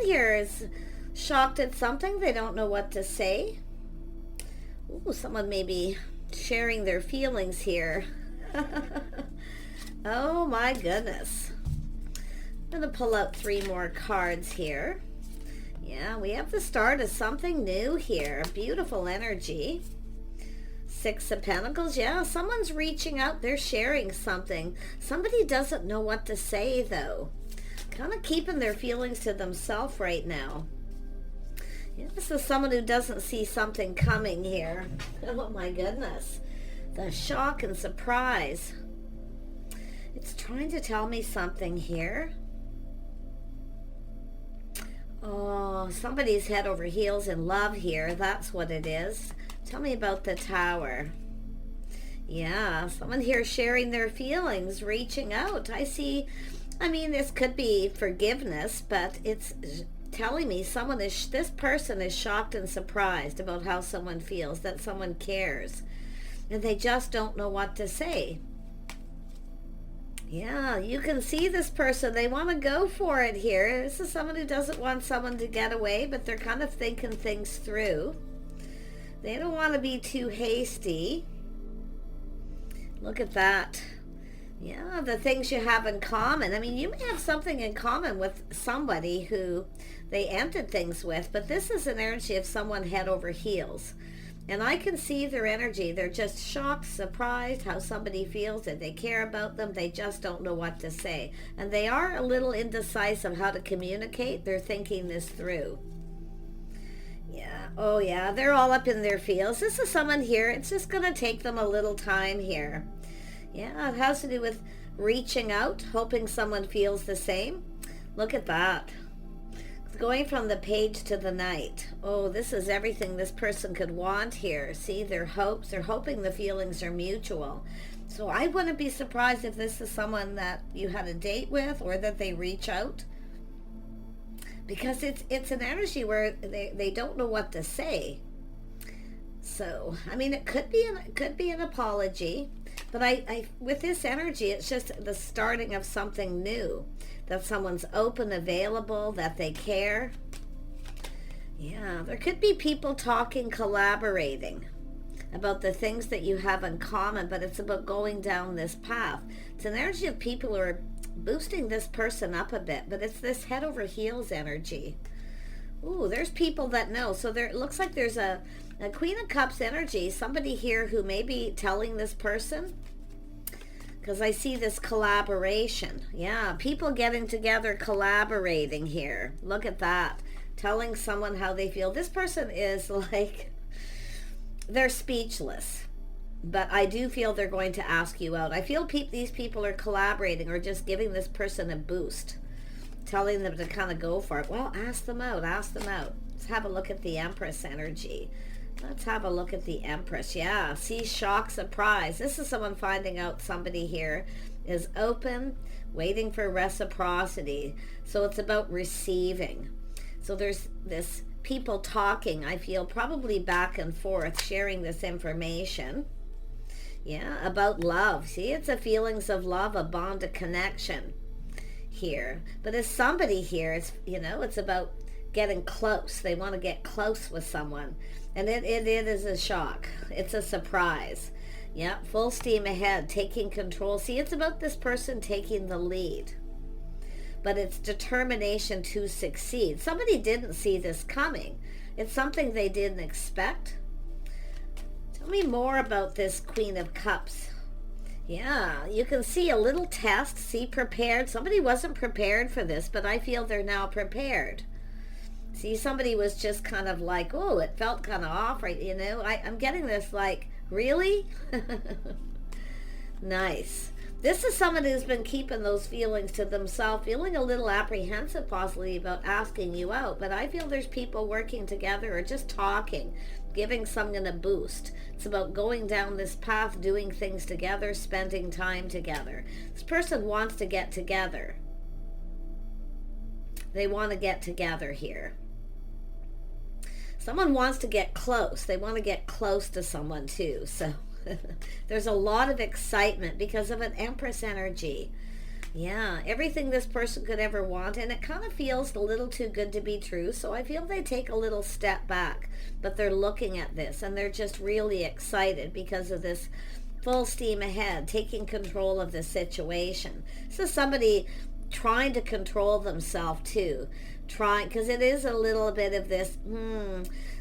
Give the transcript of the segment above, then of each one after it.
here is shocked at something. They don't know what to say. Ooh, someone may be sharing their feelings here. Oh my goodness. I'm going to pull out 3 more cards here. Yeah, we have the start of something new here. Beautiful energy. 6 of Pentacles. Yeah, someone's reaching out. They're sharing something. Somebody doesn't know what to say, though. Kind of keeping their feelings to themselves right now. Yeah, this is someone who doesn't see something coming here. Oh my goodness. The shock and surprise. It's trying to tell me something here. Oh, somebody's head over heels in love here. That's what it is. Tell me about the Tower. Yeah, someone here sharing their feelings, reaching out. I see, I mean, this could be forgiveness, but it's telling me this person is shocked and surprised about how someone feels, that someone cares, and they just don't know what to say. Yeah, you can see this person. They want to go for it here. This is someone who doesn't want someone to get away, but they're kind of thinking things through. They don't want to be too hasty. Look at that. Yeah, the things you have in common. I mean, you may have something in common with somebody who they ended things with, but this is an energy of someone head over heels. And I can see their energy. They're just shocked, surprised how somebody feels, that they care about them. They just don't know what to say. And they are a little indecisive how to communicate. They're thinking this through. Yeah. Oh, yeah. They're all up in their feels. This is someone here. It's just going to take them a little time here. Yeah, it has to do with reaching out, hoping someone feels the same. Look at that. Going from the Page to the Knight. Oh, this is everything this person could want here. See, their hopes. They're hoping the feelings are mutual. So I wouldn't be surprised if this is someone that you had a date with, or that they reach out. Because it's an energy where they don't know what to say. So, I mean, it could be an apology. But I with this energy, it's just the starting of something new. That someone's open, available, that they care. Yeah, there could be people talking, collaborating about the things that you have in common, but it's about going down this path. It's an energy of people who are boosting this person up a bit, but it's this head over heels energy. Ooh, there's people that know. So there, it looks like there's a Queen of Cups energy, somebody here who may be telling this person, because I see this collaboration. Yeah, people getting together, collaborating here. Look at that. Telling someone how they feel. This person is like, they're speechless. But I do feel they're going to ask you out. I feel these people are collaborating or just giving this person a boost. Telling them to kind of go for it. Well, ask them out. Ask them out. Let's have a look at the Empress energy. Let's have a look at the Empress. Yeah, see, shock, surprise. This is someone finding out somebody here is open, waiting for reciprocity. So it's about receiving. So there's this people talking, I feel, probably back and forth, sharing this information. Yeah, about love. See, it's the feelings of love, a bond, a connection here. But as somebody here, it's, you know, it's about getting close. They want to get close with someone. And it is a shock. It's a surprise. Yeah, full steam ahead, taking control. See, it's about this person taking the lead. But it's determination to succeed. Somebody didn't see this coming. It's something they didn't expect. Tell me more about this Queen of Cups. Yeah, you can see a little test. See, prepared. Somebody wasn't prepared for this, but I feel they're now prepared. See, somebody was just kind of like, oh, it felt kind of off, right? You know, I'm getting this like, really? Nice. This is someone who's been keeping those feelings to themselves, feeling a little apprehensive possibly about asking you out. But I feel there's people working together or just talking, giving someone a boost. It's about going down this path, doing things together, spending time together. This person wants to get together. They want to get together here. Someone wants to get close. They want to get close to someone too. So there's a lot of excitement because of an Empress energy. Yeah, everything this person could ever want, and it kind of feels a little too good to be true, so I feel they take a little step back, but they're looking at this, and they're just really excited because of this full steam ahead, taking control of the situation. So somebody trying to control themselves too, trying, because it is a little bit of this,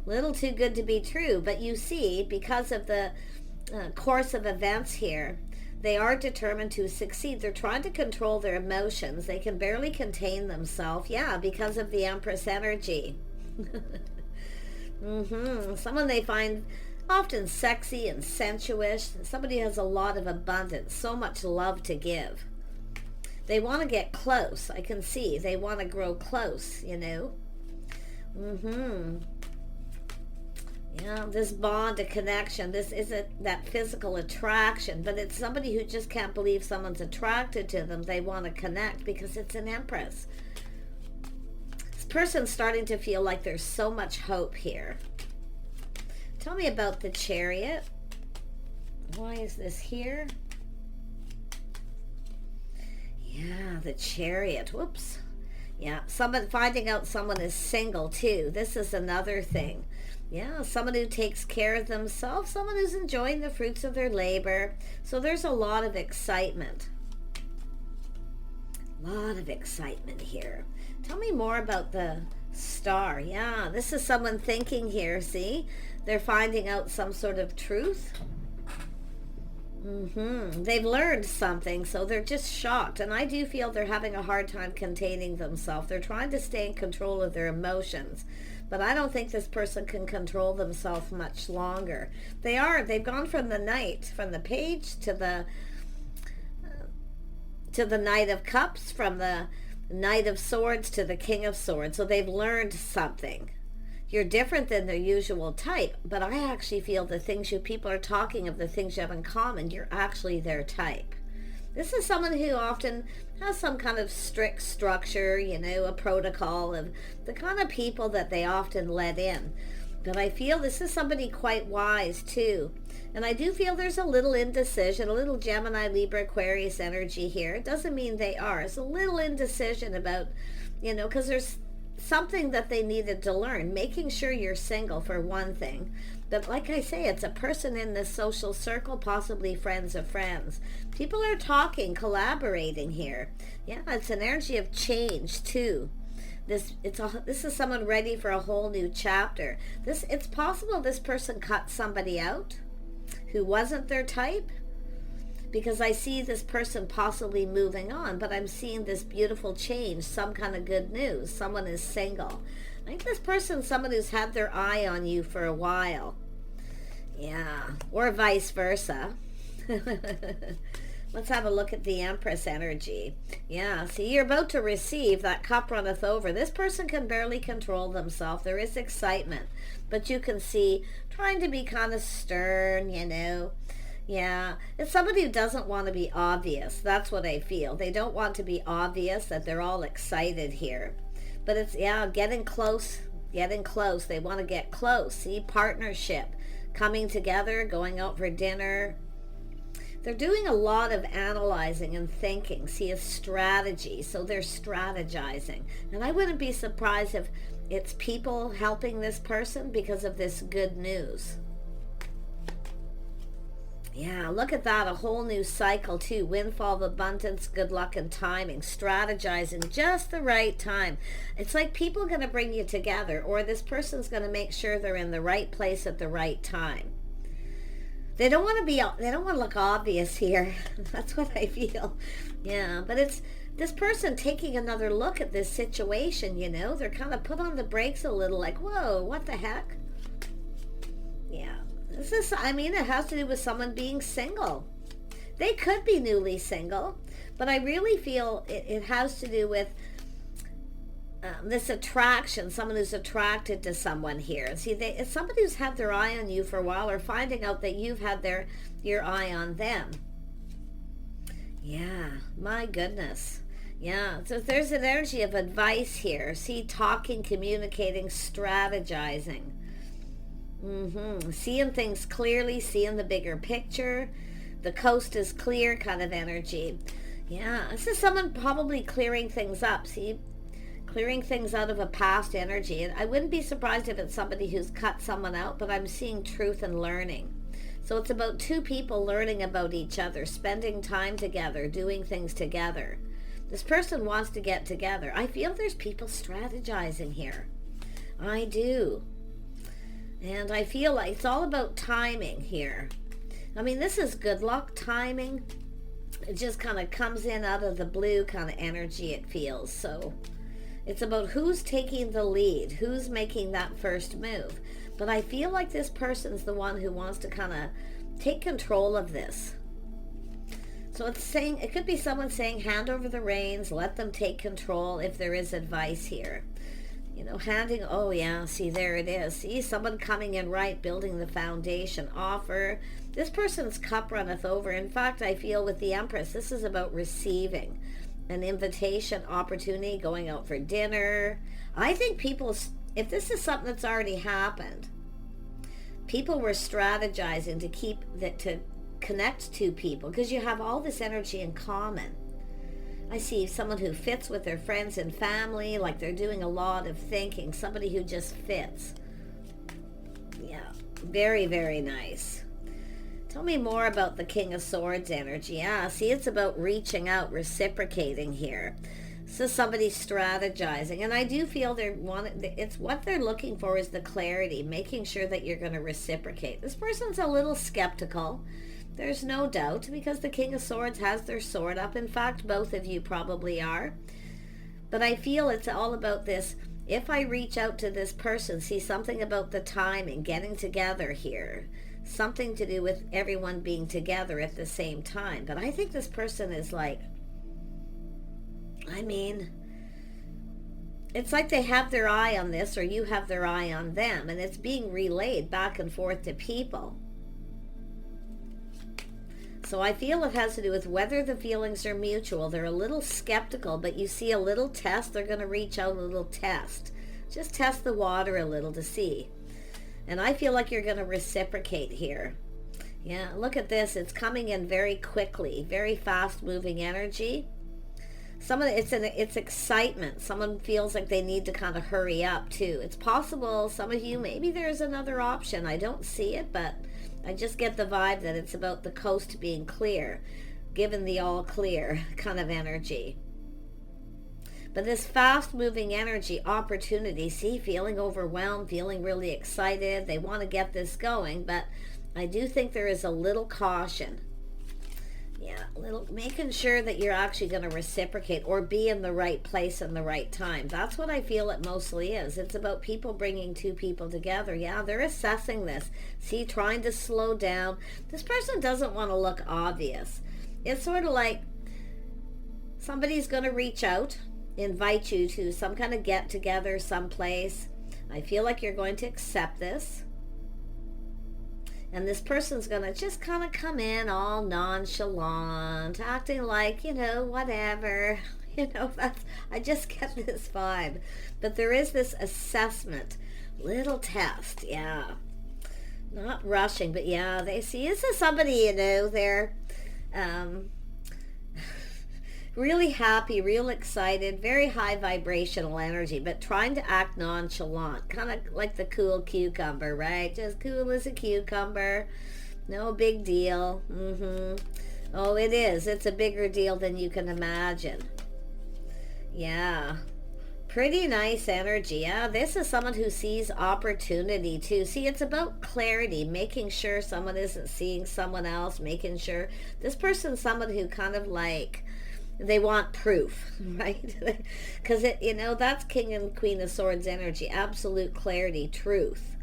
little too good to be true, but you see, because of the course of events here, they are determined to succeed. They're trying to control their emotions. They can barely contain themselves. Yeah, because of the Empress energy. Someone they find often sexy and sensuous. Somebody has a lot of abundance, so much love to give. They want to get close. I can see. They want to grow close, you know. Yeah, this bond, a connection, this isn't that physical attraction, but it's somebody who just can't believe someone's attracted to them. They want to connect because it's an Empress. This person's starting to feel like there's so much hope here. Tell me about the Chariot. Why is this here? Yeah, the Chariot. Whoops. Yeah, someone finding out someone is single too. This is another thing. Yeah, someone who takes care of themselves, someone who's enjoying the fruits of their labor. So there's a lot of excitement. A lot of excitement here. Tell me more about the Star. Yeah, this is someone thinking here, see? They're finding out some sort of truth. They've learned something, so they're just shocked. And I do feel they're having a hard time containing themselves. They're trying to stay in control of their emotions. But I don't think this person can control themselves much longer. They've gone from the Knight, from the Page to the Knight of Cups, from the Knight of Swords to the King of Swords. So they've learned something. You're different than their usual type, but I actually feel the things you people are talking of, the things you have in common, you're actually their type. This is someone who often has some kind of strict structure, you know, a protocol of the kind of people that they often let in. But I feel this is somebody quite wise too. And I do feel there's a little indecision, a little Gemini, Libra, Aquarius energy here. It doesn't mean they are. It's a little indecision about, you know, because there's something that they needed to learn. Making sure you're single for one thing. But like I say, it's a person in this social circle, possibly friends of friends. People are talking, collaborating here. Yeah, it's an energy of change too. This is someone ready for a whole new chapter. It's possible this person cut somebody out who wasn't their type, because I see this person possibly moving on, but I'm seeing this beautiful change, some kind of good news. Someone is single. I think this person's someone who's had their eye on you for a while. Yeah, or vice versa. Let's have a look at the Empress energy. Yeah, see, you're about to receive that cup runneth over. This person can barely control themselves. There is excitement, but you can see trying to be kind of stern, you know. Yeah, it's somebody who doesn't want to be obvious. That's what I feel. They don't want to be obvious that they're all excited here. But it's, yeah, getting close. They want to get close. See, partnership, coming together, going out for dinner. They're doing a lot of analyzing and thinking. See, a strategy. So they're strategizing. And I wouldn't be surprised if it's people helping this person because of this good news. Yeah, look at that. A whole new cycle too. Windfall of abundance, good luck and timing. Strategizing just the right time. It's like people are going to bring you together, or this person's going to make sure they're in the right place at the right time. They don't want to look obvious here. That's what I feel. Yeah, but it's this person taking another look at this situation, you know. They're kind of put on the brakes a little, like, whoa, what the heck? Yeah. It has to do with someone being single. They could be newly single, but I really feel it has to do with this attraction, someone who's attracted to someone here. See, it's somebody who's had their eye on you for a while, or finding out that you've had your eye on them. Yeah, my goodness. Yeah, so there's an energy of advice here. See, talking, communicating, strategizing. Seeing things clearly, seeing the bigger picture. The coast is clear kind of energy. Yeah, this is someone probably clearing things up. See, clearing things out of a past energy. And I wouldn't be surprised if it's somebody who's cut someone out, but I'm seeing truth and learning. So it's about two people learning about each other, spending time together, doing things together. This person wants to get together. I feel there's people strategizing here. I do. And I feel like it's all about timing here. I mean, this is good luck timing. It just kind of comes in out of the blue kind of energy, it feels. So it's about who's taking the lead, who's making that first move. But I feel like this person's the one who wants to kind of take control of this. So it's saying, it could be someone saying, hand over the reins, let them take control if there is advice here. You know, handing, oh yeah, see, there it is. See, someone coming in right, building the foundation, offer. This person's cup runneth over. In fact, I feel with the Empress, this is about receiving an invitation, opportunity, going out for dinner. I think people, if this is something that's already happened, people were strategizing to keep that, to connect to people, because you have all this energy in common. I see someone who fits with their friends and family, like they're doing a lot of thinking, somebody who just fits. Yeah, very, very nice. Tell me more about the King of Swords energy. Yeah, see, it's about reaching out, reciprocating here. So somebody's strategizing, and I do feel it's what they're looking for is the clarity, making sure that you're going to reciprocate. This person's a little skeptical. There's no doubt, because the King of Swords has their sword up. In fact, both of you probably are. But I feel it's all about this. If I reach out to this person, see, something about the timing, getting together here. Something to do with everyone being together at the same time. But I think this person is like, I mean, it's like they have their eye on this, or you have their eye on them, and it's being relayed back and forth to people. So I feel it has to do with whether the feelings are mutual. They're a little skeptical, but you see a little test. They're going to reach out a little test. Just test the water a little to see. And I feel like you're going to reciprocate here. Yeah, look at this. It's coming in very quickly, very fast-moving energy. It's excitement. Someone feels like they need to kind of hurry up too. It's possible some of you, maybe there's another option. I don't see it, but I just get the vibe that it's about the coast being clear, given the all clear kind of energy. But this fast moving energy, opportunity, see, feeling overwhelmed, feeling really excited. They want to get this going, but I do think there is a little caution. Yeah, making sure that you're actually going to reciprocate or be in the right place in the right time. That's what I feel it mostly is. It's about people bringing two people together. Yeah, they're assessing this. See, trying to slow down. This person doesn't want to look obvious. It's sort of like somebody's going to reach out, invite you to some kind of get together someplace. I feel like you're going to accept this. And this person's going to just kind of come in all nonchalant, acting like, whatever. I just get this vibe. But there is this assessment, little test, yeah. Not rushing, but yeah, they see, this is somebody, they're really happy, real excited, very high vibrational energy, but trying to act nonchalant, kind of like the cool cucumber, right? Just cool as a cucumber, no big deal. Oh, it is. It's a bigger deal than you can imagine. Yeah, pretty nice energy. Yeah, this is someone who sees opportunity too. See, it's about clarity, making sure someone isn't seeing someone else, making sure this person's someone who kind of like, they want proof, right? Because that's King and Queen of Swords energy, absolute clarity, truth.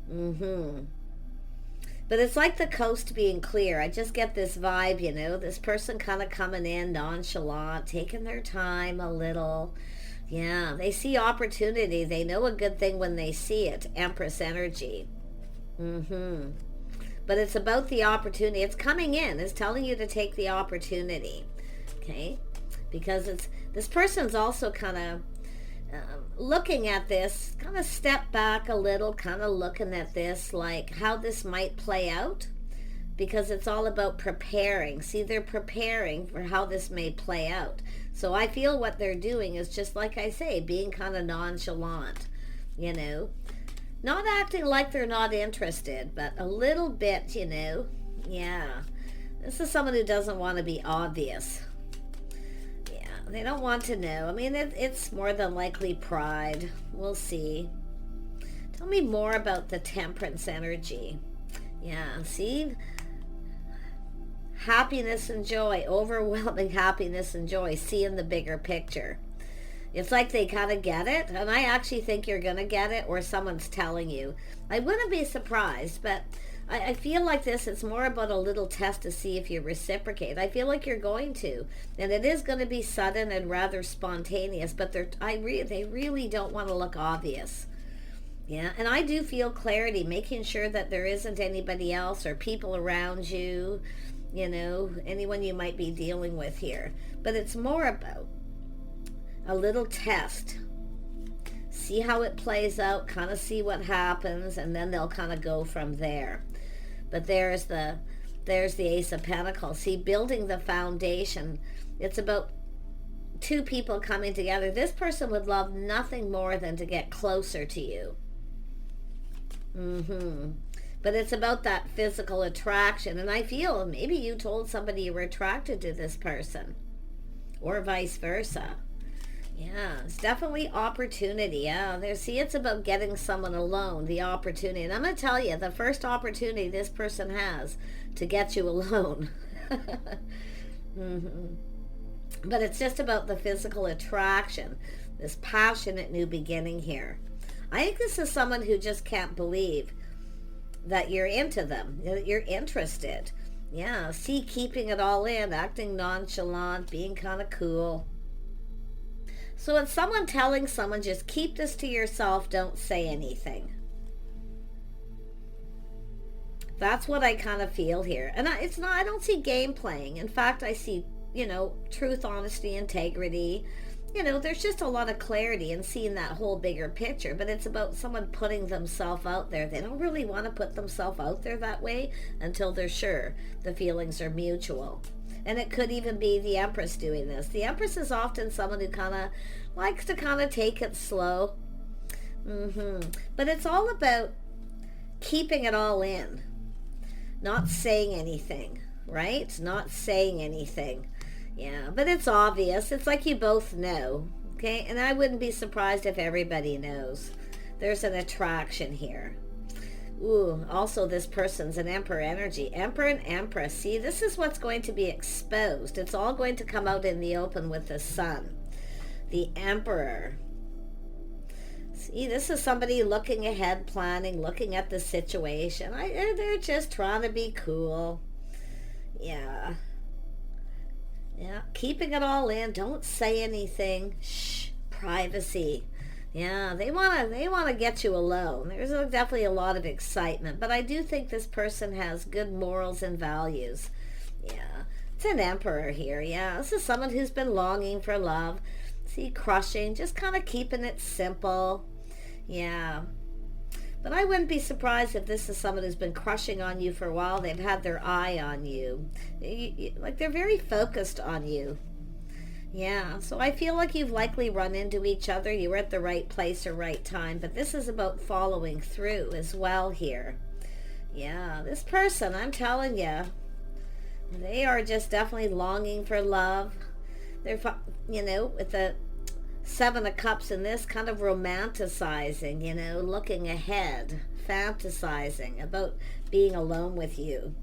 But it's like the coast being clear. I just get this vibe, this person kind of coming in nonchalant, taking their time a little. Yeah, they see opportunity. They know a good thing when they see it. Empress energy. But it's about the opportunity. It's coming in. It's telling you to take the opportunity. Okay, because this person's also kind of looking at this, kind of step back a little, kind of looking at this like how this might play out. because it's all about preparing. See, they're preparing for how this may play out. So I feel what they're doing is just like I say, being kind of nonchalant, you know, not acting like they're not interested, but a little bit, you know. Yeah, this is someone who doesn't want to be obvious. Yeah, they don't want to know. I mean, it's more than likely pride. We'll see. Tell me more about the Temperance energy. Yeah, see? Happiness and joy, overwhelming happiness and joy, seeing the bigger picture. It's like they kind of get it, and I actually think you're going to get it, or someone's telling you. I wouldn't be surprised, but I feel like this, it's more about a little test to see if you reciprocate. I feel like you're going to, and it is going to be sudden and rather spontaneous, but they really don't want to look obvious. Yeah, and I do feel clarity, making sure that there isn't anybody else or people around you, you know, anyone you might be dealing with here. But it's more about a little test. See how it plays out, kind of see what happens, and then they'll kind of go from there. But there's the Ace of Pentacles. See, building the foundation. It's about two people coming together. This person would love nothing more than to get closer to you. But it's about that physical attraction. And I feel maybe you told somebody you were attracted to this person, or vice versa. Yeah, it's definitely opportunity. Yeah, see, it's about getting someone alone, the opportunity. And I'm going to tell you, the first opportunity this person has to get you alone. But it's just about the physical attraction, this passionate new beginning here. I think this is someone who just can't believe that you're into them, that you're interested. Yeah, see, keeping it all in, acting nonchalant, being kind of cool. So it's someone telling someone, just keep this to yourself, don't say anything. That's what I kind of feel here. And I don't see game playing. In fact, I see, you know, truth, honesty, integrity. You know, there's just a lot of clarity in seeing that whole bigger picture. But it's about someone putting themselves out there. They don't really want to put themselves out there that way until they're sure the feelings are mutual. And it could even be the Empress doing this. The Empress is often someone who kind of likes to kind of take it slow. But it's all about keeping it all in. Not saying anything, right? Not saying anything. Yeah, but it's obvious. It's like you both know, okay? And I wouldn't be surprised if everybody knows. There's an attraction here. Ooh, also this person's an Emperor energy. Emperor and Empress. See, this is what's going to be exposed. It's all going to come out in the open with the Sun. The Emperor. See, this is somebody looking ahead, planning, looking at the situation. They're just trying to be cool. Yeah. Yeah, keeping it all in. Don't say anything. Shh, privacy. Yeah, they want to get you alone. There's definitely a lot of excitement, but I do think this person has good morals and values. Yeah, it's an Emperor here. Yeah, this is someone who's been longing for love. See, crushing, just kind of keeping it simple. Yeah, but I wouldn't be surprised if this is someone who's been crushing on you for a while. They've had their eye on you. Like they're very focused on you. Yeah, so I feel like you've likely run into each other. You were at the right place or right time, but this is about following through as well here. Yeah, this person, I'm telling you, they are just definitely longing for love. They're, you know, with the Seven of Cups in this, kind of romanticizing, you know, looking ahead, fantasizing about being alone with you.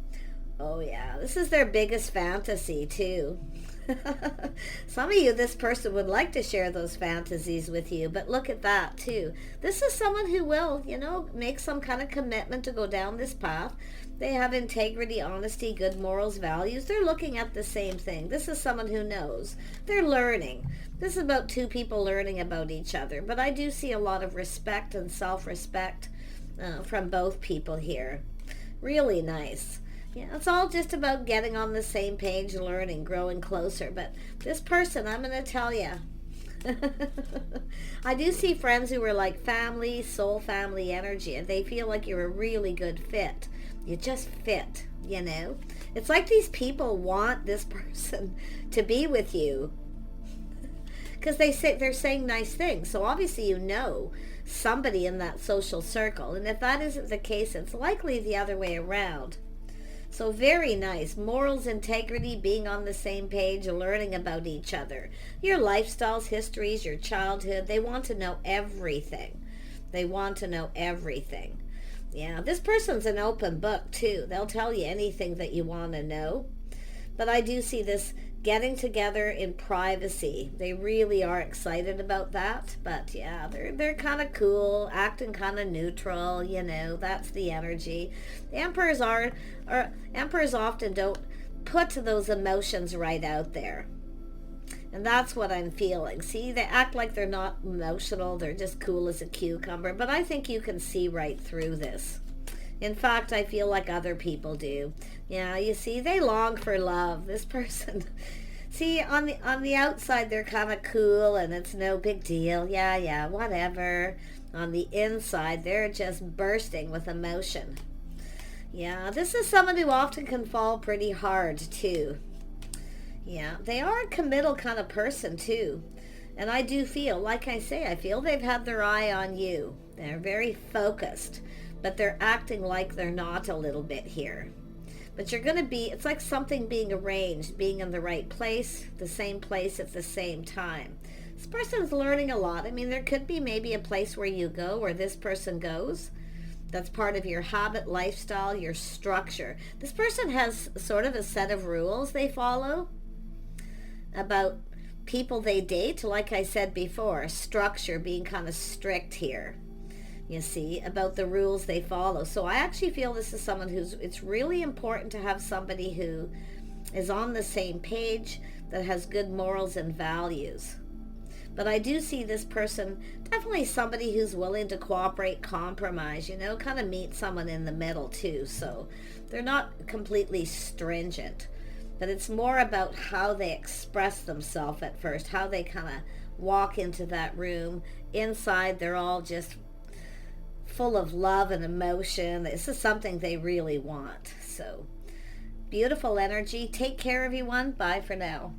Oh yeah, this is their biggest fantasy too. Some of you, this person would like to share those fantasies with you, but look at that too. This is someone who will, you know, make some kind of commitment to go down this path. They have integrity, honesty, good morals, values. They're looking at the same thing. This is someone who knows. They're learning. This is about two people learning about each other, but I do see a lot of respect and self-respect from both people here. Really nice. Yeah, it's all just about getting on the same page, learning, growing closer. But this person, I'm going to tell you, I do see friends who are like family, soul family energy, and they feel like you're a really good fit. You just fit, you know. It's like these people want this person to be with you because they're saying nice things. So obviously you know somebody in that social circle. And if that isn't the case, it's likely the other way around. So very nice. Morals, integrity, being on the same page, learning about each other. Your lifestyles, histories, your childhood. They want to know everything. They want to know everything. Yeah, this person's an open book too. They'll tell you anything that you want to know. But I do see this getting together in privacy. They really are excited about that. But yeah, they're kind of cool, acting kind of neutral, you know. That's the energy. The emperors emperors often don't put those emotions right out there. And that's what I'm feeling. See, they act like they're not emotional. They're just cool as a cucumber. But I think you can see right through this. In fact, I feel like other people do. Yeah, you see, they long for love. This person. See, on the outside, they're kind of cool and it's no big deal. Yeah, whatever. On the inside, they're just bursting with emotion. Yeah, this is someone who often can fall pretty hard, too. Yeah, they are a committal kind of person too. And I do feel, like I say, I feel they've had their eye on you. They're very focused, but they're acting like they're not a little bit here. But you're going to be, it's like something being arranged, being in the right place at the same time. This person's learning a lot. I mean, there could be maybe a place where you go, where this person goes. That's part of your habit, lifestyle, your structure. This person has sort of a set of rules they follow about people they date. Like I said before, structure, being kind of strict here, you see, about the rules they follow. So I actually feel this is someone it's really important to have somebody who is on the same page, that has good morals and values. But I do see this person, definitely somebody who's willing to cooperate, compromise, you know, kind of meet someone in the middle too. So they're not completely stringent. But it's more about how they express themselves at first, how they kind of walk into that room. Inside, they're all just full of love and emotion. This is something they really want. So, beautiful energy. Take care, everyone. Bye for now.